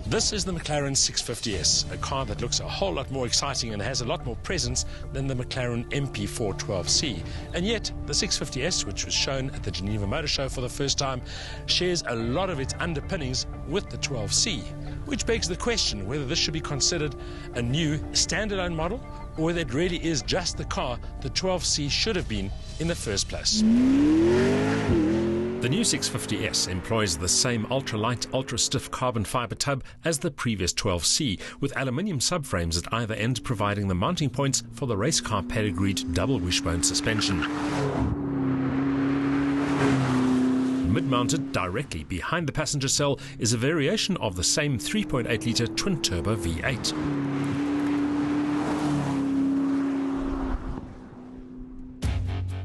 This is the McLaren 650S, a car that looks a whole lot more exciting and has a lot more presence than the McLaren MP412C. And yet, the 650S, which was shown at the Geneva Motor Show for the first time, shares a lot of its underpinnings with the 12C, which begs the question whether this should be considered a new standalone model or whether it really is just the car the 12C should have been in the first place. The new 650S employs the same ultralight, ultra-stiff carbon fibre tub as the previous 12C, with aluminium subframes at either end providing the mounting points for the race car pedigreed double wishbone suspension. Mid-mounted directly behind the passenger cell is a variation of the same 3.8-litre twin-turbo V8.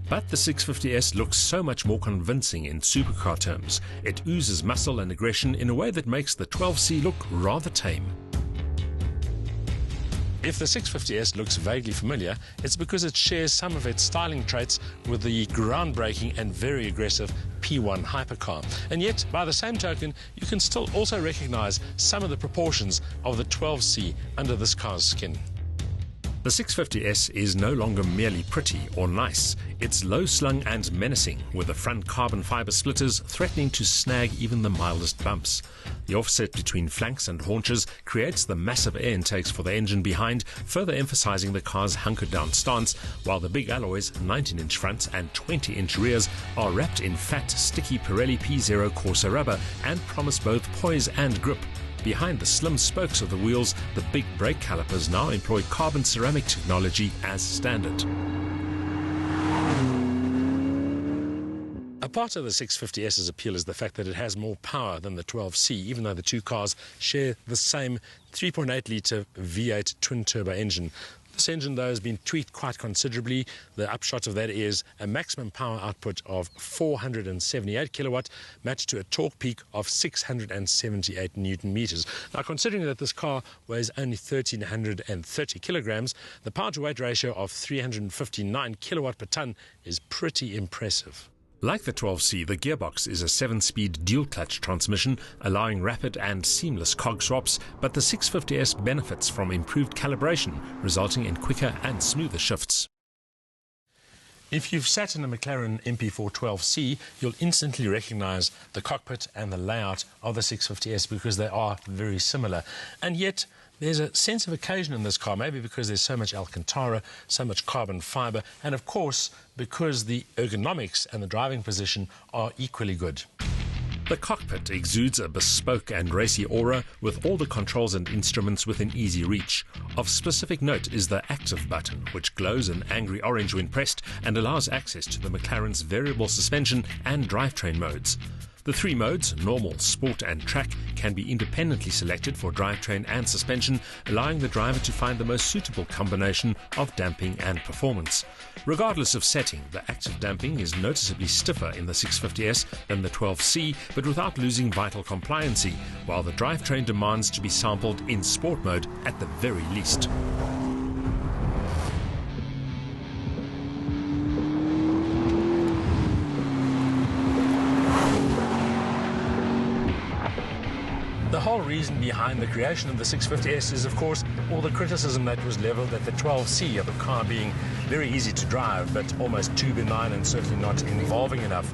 But the 650S looks so much more convincing in supercar terms. It oozes muscle and aggression in a way that makes the 12C look rather tame. If the 650S looks vaguely familiar, it's because it shares some of its styling traits with the groundbreaking and very aggressive P1 hypercar. And yet, by the same token, you can still also recognize some of the proportions of the 12C under this car's skin. The 650S is no longer merely pretty or nice. It's low-slung and menacing, with the front carbon fibre splitters threatening to snag even the mildest bumps. The offset between flanks and haunches creates the massive air intakes for the engine behind, further emphasizing the car's hunkered-down stance, while the big alloys, 19-inch fronts and 20-inch rears, are wrapped in fat, sticky Pirelli P0 Corsa rubber and promise both poise and grip. Behind the slim spokes of the wheels, the big brake calipers now employ carbon ceramic technology as standard. A part of the 650S's appeal is the fact that it has more power than the 12C, even though the two cars share the same 3.8-litre V8 twin-turbo engine. This engine, though, has been tweaked quite considerably. The upshot of that is a maximum power output of 478 kilowatt, matched to a torque peak of 678 newton meters. Now, considering that this car weighs only 1,330 kilograms, the power-to-weight ratio of 359 kilowatt per ton is pretty impressive. Like the 12C, the gearbox is a 7-speed dual-clutch transmission, allowing rapid and seamless cog swaps, but the 650S benefits from improved calibration, resulting in quicker and smoother shifts. If you've sat in a McLaren MP412C, you'll instantly recognize the cockpit and the layout of the 650S because they are very similar. And yet, there's a sense of occasion in this car, maybe because there's so much Alcantara, so much carbon fibre, and of course, because the ergonomics and the driving position are equally good. The cockpit exudes a bespoke and racy aura, with all the controls and instruments within easy reach. Of specific note is the active button, which glows an angry orange when pressed and allows access to the McLaren's variable suspension and drivetrain modes. The three modes, normal, sport and track, can be independently selected for drivetrain and suspension, allowing the driver to find the most suitable combination of damping and performance. Regardless of setting, the active damping is noticeably stiffer in the 650S than the 12C, but without losing vital compliancy, while the drivetrain demands to be sampled in sport mode at the very least. The whole reason behind the creation of the 650S is, of course, all the criticism that was levelled at the 12C of a car being very easy to drive, but almost too benign and certainly not involving enough.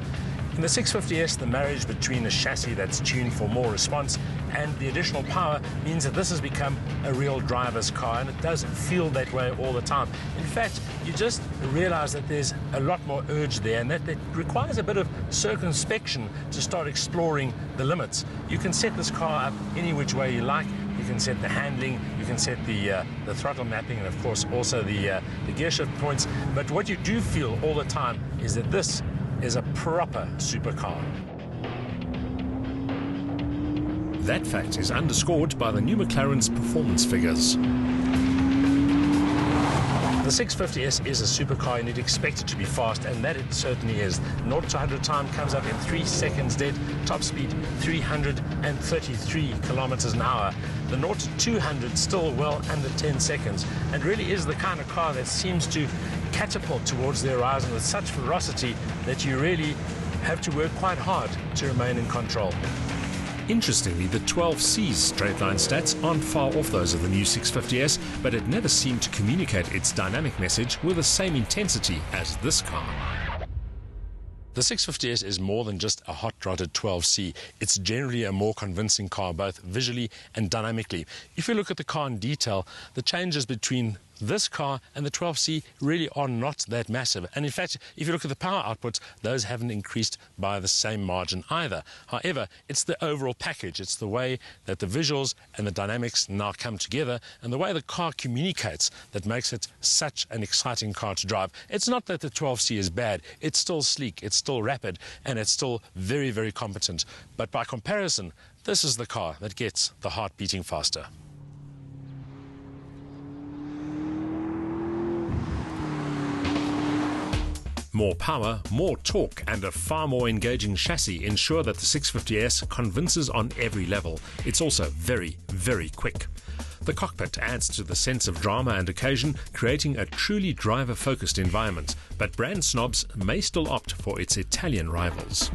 In the 650S, the marriage between a chassis that's tuned for more response and the additional power means that this has become a real driver's car, and it does feel that way all the time. In fact, you just realize that there's a lot more urge there, and that requires a bit of circumspection to start exploring the limits. You can set this car up any which way you like. You can set the handling, you can set the throttle mapping, and of course also the gear shift points. But what you do feel all the time is that this is a proper supercar. That fact is underscored by the new McLaren's performance figures. The 650S is a supercar and you'd expect it to be fast, and that it certainly is. 0 to 100 time comes up in 3 seconds dead, top speed 333 kilometers an hour. The 0 to 200 still well under 10 seconds, and really is the kind of car that seems to catapult towards the horizon with such ferocity that you really have to work quite hard to remain in control. Interestingly, the 12C's straight-line stats aren't far off those of the new 650S, but it never seemed to communicate its dynamic message with the same intensity as this car. The 650S is more than just a hot-rodded 12C. It's generally a more convincing car, both visually and dynamically. If you look at the car in detail, the changes between this car and the 12C really are not that massive. And in fact, if you look at the power outputs, those haven't increased by the same margin either. However, it's the overall package. It's the way that the visuals and the dynamics now come together and the way the car communicates that makes it such an exciting car to drive. It's not that the 12C is bad. It's still sleek, it's still rapid, and it's still very, very competent. But by comparison, this is the car that gets the heart beating faster. More power, more torque, and a far more engaging chassis ensure that the 650S convinces on every level. It's also very, very quick. The cockpit adds to the sense of drama and occasion, creating a truly driver-focused environment. But brand snobs may still opt for its Italian rivals.